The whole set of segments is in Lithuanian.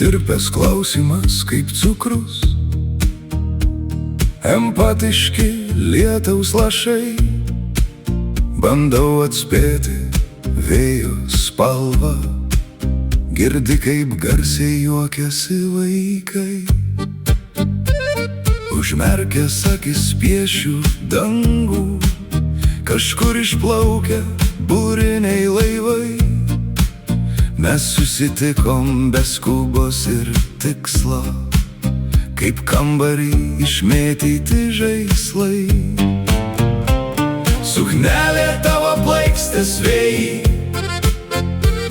Ištirpęs klausimas kaip cukrus, empatiški lietaus lašai. Bandau atspėti vėjo spalvą, girdi kaip garsiai juokiasi vaikai. Užmerkęs akis piešiu dangų, kažkur išplaukia buriniai laivai. Mes susitikom be skubos ir tikslo, kaip kambarį išmėtyti žaislai. Suknelė tavo plaikstės vėjai,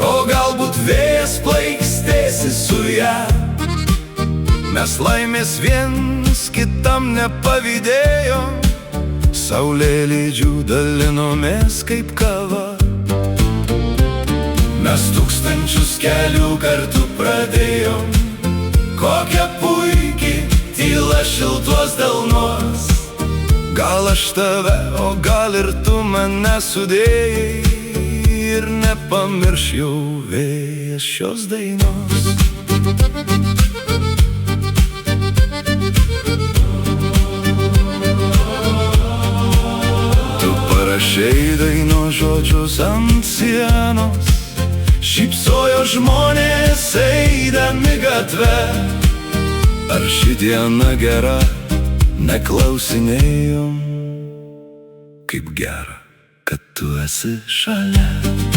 o galbūt vėjas plaikstėsi su ją. Mes laimės viens kitam nepavydėjom, saulėlydžių dalinomės kaip kava. Mes tūkstančius kelių kartų pradėjom, kokia puikiai tyla šiltuos delnuos. Gal aš tave, o gal ir tu mane sudėjai, ir nepamirš jau vėjas šios dainos. Tu parašei dainos žodžius ant sienos, šypsojo žmonės eidami gatve. Ar ši diena gera, neklausinėjom, kaip gera, kad tu esi šalia.